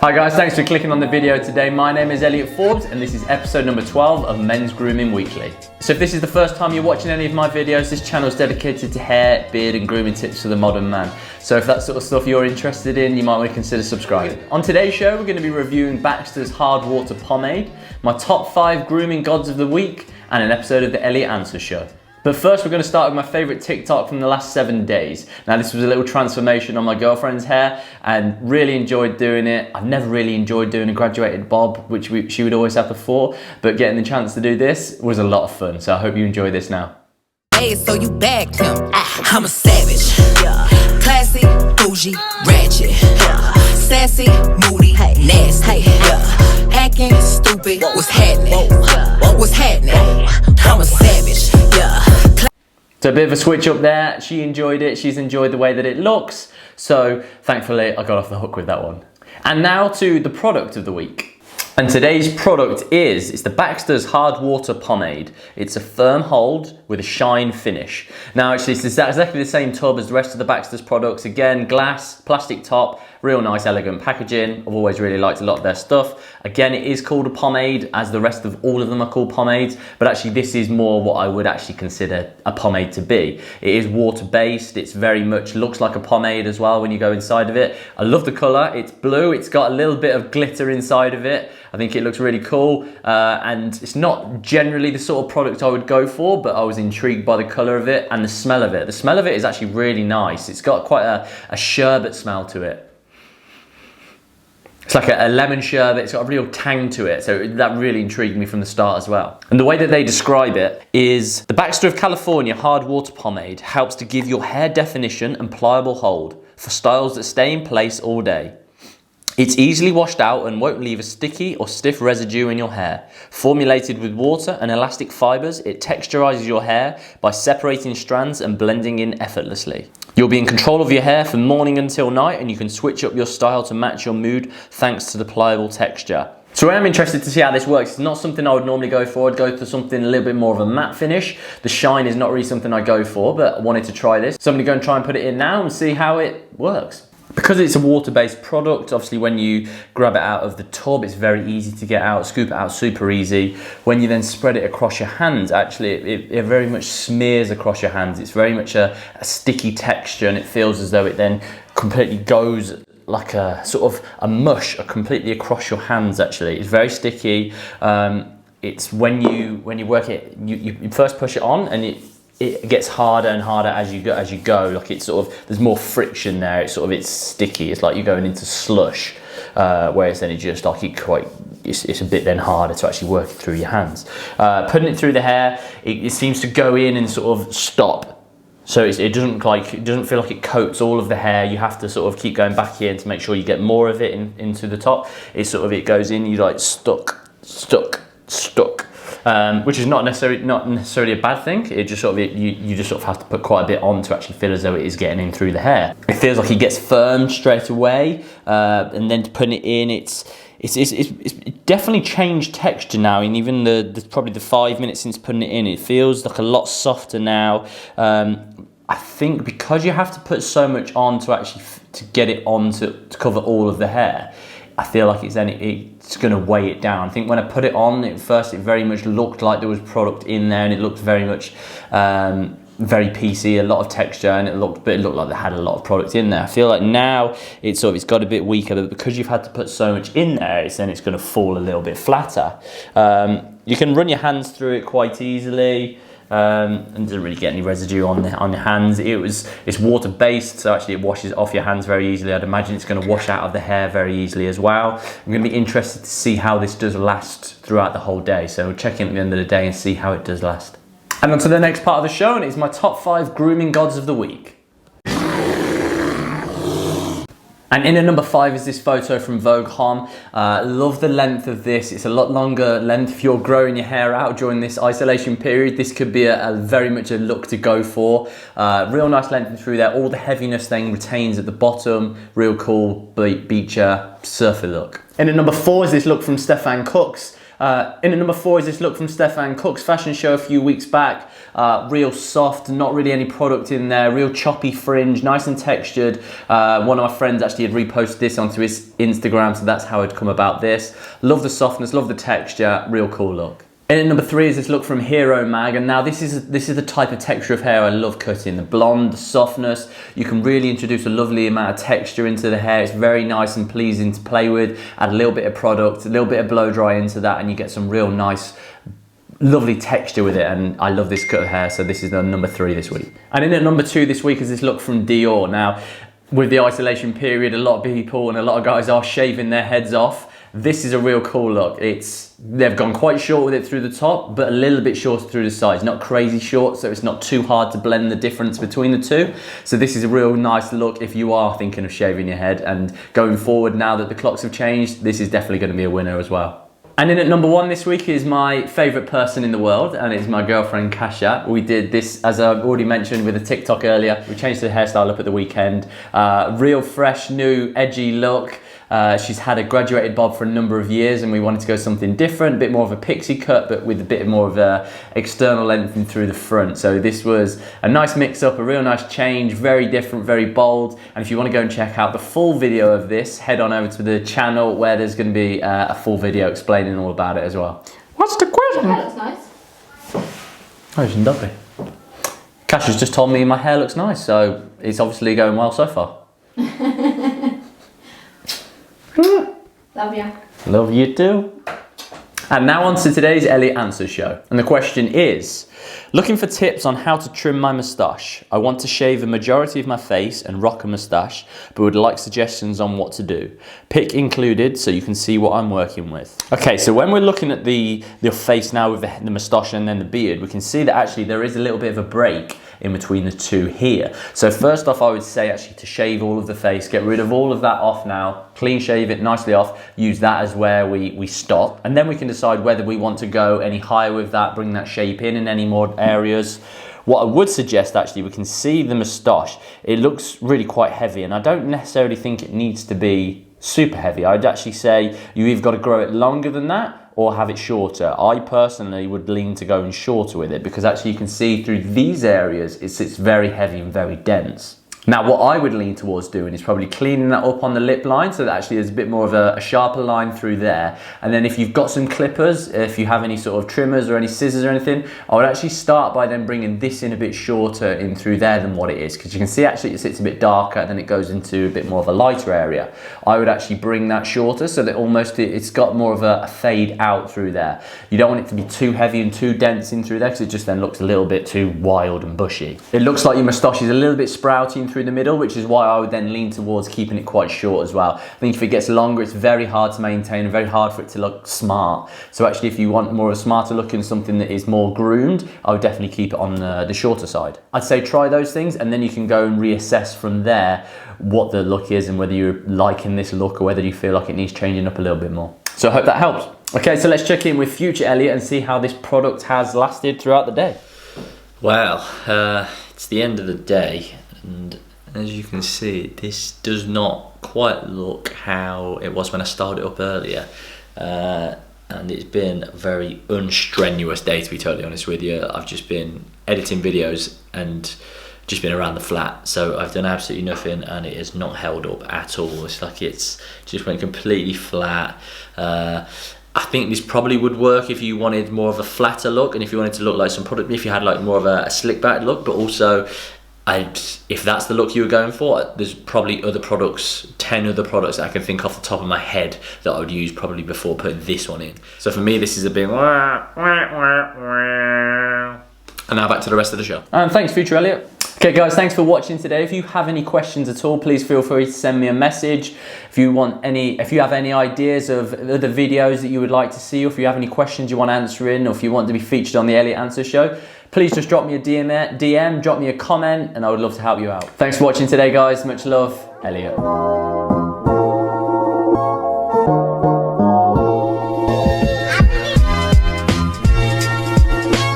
Hi guys, thanks for clicking on the video today. My name is Elliot Forbes and this is episode number 12 of Men's Grooming Weekly. So if this is the first time you're watching any of my videos, this channel is dedicated to hair, beard and grooming tips for the modern man. So if that's sort of stuff you're interested in, you might want to consider subscribing. On today's show, we're going to be reviewing Baxter's Hard Water Pomade, my top 5 Grooming Gods of the week, and an episode of the Elliot Answer Show. But first, we're going to start with my favourite TikTok from the last 7 days. Now, this was a little transformation on my girlfriend's hair and really enjoyed doing it. I've never really enjoyed doing a graduated bob, which she would always have before, but getting the chance to do this was a lot of fun. So I hope you enjoy this now. Hey, so you bagged him. I'm a savage. Classy, bougie, ratchet. Sassy, moody, nasty. Acting stupid. What's happening? What's happening? I'm a savage. So a bit of a switch up there. She enjoyed it. She's enjoyed the way that it looks. So thankfully I got off the hook with that one. And now to the product of the week. And today's product it's the Baxter's Hard Water Pomade. It's a firm hold with a shine finish. Now actually it's exactly the same tub as the rest of the Baxter's products. Again, glass, plastic top, real nice elegant packaging. I've always really liked a lot of their stuff. Again, it is called a pomade as the rest of all of them are called pomades, but actually this is more what I would actually consider a pomade to be. It is water based, it's very much looks like a pomade as well when you go inside of it. I love the color, it's blue, it's got a little bit of glitter inside of it. I think it looks really cool and it's not generally the sort of product I would go for, but I was intrigued by the color of it and the smell of it. The smell of it is actually really nice. It's got quite a sherbet smell to it. It's like a lemon sherbet, it's got a real tang to it, so that really intrigued me from the start as well. And the way that they describe it is, the Baxter of California Hard Water Pomade helps to give your hair definition and pliable hold for styles that stay in place all day. It's easily washed out and won't leave a sticky or stiff residue in your hair. Formulated with water and elastic fibers, it texturizes your hair by separating strands and blending in effortlessly. You'll be in control of your hair from morning until night, and you can switch up your style to match your mood thanks to the pliable texture. So I am interested to see how this works. It's not something I would normally go for. I'd go for something a little bit more of a matte finish. The shine is not really something I go for, but I wanted to try this. So I'm gonna go and try and put it in now and see how it works. Because it's a water-based product, obviously when you grab it out of the tub, it's very easy to get out, scoop it out super easy. When you then spread it across your hands, actually it very much smears across your hands. It's very much a sticky texture, and it feels as though it then completely goes like a sort of a mush completely across your hands actually. It's very sticky. It's when you work it, you first push it on and it gets harder and harder as you go. Like it's sort of, there's more friction there. It's sticky. It's like you're going into slush, whereas then it just like it's a bit then harder to actually work it through your hands. Putting it through the hair, it seems to go in and sort of stop. So it doesn't feel like it coats all of the hair. You have to sort of keep going back in to make sure you get more of it into the top. It goes in. You like stuck. Which is not necessarily a bad thing. It just sort of you just sort of have to put quite a bit on to actually feel as though it is getting in through the hair. It feels like it gets firm straight away, and then to put it in, it's definitely changed texture now. And even probably the 5 minutes since putting it in, it feels like a lot softer now. I think because you have to put so much on to actually to get it on to cover all of the hair, I feel like it's going to weigh it down. I think when I put it on, at first it very much looked like there was product in there, and it looked very much very piecey, a lot of texture, and it looked like they had a lot of product in there. I feel like now it's got a bit weaker, but because you've had to put so much in there, it's going to fall a little bit flatter. You can run your hands through it quite easily. And doesn't really get any residue on your hands. It's water based, so actually it washes off your hands very easily. I'd imagine it's going to wash out of the hair very easily as well. I'm going to be interested to see how this does last throughout the whole day, so we'll check in at the end of the day and see how it does last. And on to the next part of the show, and it's my top 5 Grooming Gods of the week. And in at number 5 is this photo from Vogue Homme. Love the length of this. It's a lot longer length if you're growing your hair out during this isolation period. This could be a very much a look to go for. Real nice length through there. All the heaviness then retains at the bottom. Real cool beacher surfer look. In at number 4 is this look from Stefan Cooks. In at number 4 is this look from Stefan Cook's fashion show a few weeks back. Real soft, not really any product in there, real choppy fringe, nice and textured. One of my friends actually had reposted this onto his Instagram, so that's how I'd come about this. Love the softness, love the texture, real cool look. And at number 3 is this look from Hero Mag, and now this is the type of texture of hair I love cutting. The blonde, the softness, you can really introduce a lovely amount of texture into the hair. It's very nice and pleasing to play with. Add a little bit of product, a little bit of blow dry into that, and you get some real nice, lovely texture with it. And I love this cut of hair, so this is the number 3 this week. And in at number 2 this week is this look from Dior. Now, with the isolation period, a lot of people and a lot of guys are shaving their heads off. This is a real cool look. They've gone quite short with it through the top, but a little bit shorter through the sides. Not crazy short, so it's not too hard to blend the difference between the two. So this is a real nice look if you are thinking of shaving your head. And going forward, now that the clocks have changed, this is definitely going to be a winner as well. And in at number 1 this week is my favourite person in the world, and it's my girlfriend Kasia. We did this, as I've already mentioned, with a TikTok earlier. We changed the hairstyle up at the weekend. Real fresh, new, edgy look. She's had a graduated bob for a number of years, and we wanted to go something different, a bit more of a pixie cut, but with a bit more of a external lengthening through the front. So this was a nice mix up, a real nice change, very different, very bold. And if you want to go and check out the full video of this, head on over to the channel where there's going to be a full video explaining all about it as well. What's the question? That looks nice. Oh, it's lovely. Kasia's just told me my hair looks nice, so it's obviously going well so far. Love ya. Love you too. And now on to today's Elliot Answers show. And the question is, looking for tips on how to trim my moustache. I want to shave a majority of my face and rock a moustache, but would like suggestions on what to do. Pick included so you can see what I'm working with. Okay, so when we're looking at the face now with the moustache and then the beard, we can see that actually there is a little bit of a break in between the two here. So first off, I would say actually to shave all of the face, get rid of all of that off now, clean shave it nicely off, use that as where we stop, and then we can decide whether we want to go any higher with that, bring that shape in any more areas. What I would suggest actually, we can see the moustache, it looks really quite heavy, and I don't necessarily think it needs to be super heavy. I'd actually say you either got to grow it longer than that or have it shorter. I personally would lean to going shorter with it because actually you can see through these areas it's very heavy and very dense. Now what I would lean towards doing is probably cleaning that up on the lip line so that actually there's a bit more of a sharper line through there. And then if you've got some clippers, if you have any sort of trimmers or any scissors or anything, I would actually start by then bringing this in a bit shorter in through there than what it is, because you can see actually it sits a bit darker and then it goes into a bit more of a lighter area. I would actually bring that shorter so that almost it's got more of a fade out through there. You don't want it to be too heavy and too dense in through there because it just then looks a little bit too wild and bushy. It looks like your moustache is a little bit sprouting through the middle, which is why I would then lean towards keeping it quite short as well. I think if it gets longer, it's very hard to maintain and very hard for it to look smart. So actually if you want more of a smarter look and something that is more groomed, I would definitely keep it on the shorter side. I'd say try those things and then you can go and reassess from there what the look is and whether you're liking this look or whether you feel like it needs changing up a little bit more. So I hope that helps. Okay, so let's check in with future Elliot and see how this product has lasted throughout the day. Well, it's the end of the day, and as you can see, this does not quite look how it was when I started up earlier. And it's been a very unstrenuous day, to be totally honest with you. I've just been editing videos and just been around the flat, so I've done absolutely nothing and it has not held up at all. It's like it's just went completely flat. I think this probably would work if you wanted more of a flatter look and if you wanted to look like some product, if you had like more of a slick back look, but also if that's the look you were going for, there's probably other products, 10 other products that I can think off the top of my head that I would use probably before putting this one in. So for me, this is a bit. And now back to the rest of the show. And thanks, future Elliot. Okay guys, thanks for watching today. If you have any questions at all, please feel free to send me a message. If you have any ideas of other videos that you would like to see, or if you have any questions you want answering, or if you want to be featured on the Elliot Answers show, please just drop me a DM, drop me a comment, and I would love to help you out. Thanks for watching today guys, much love, Elliot.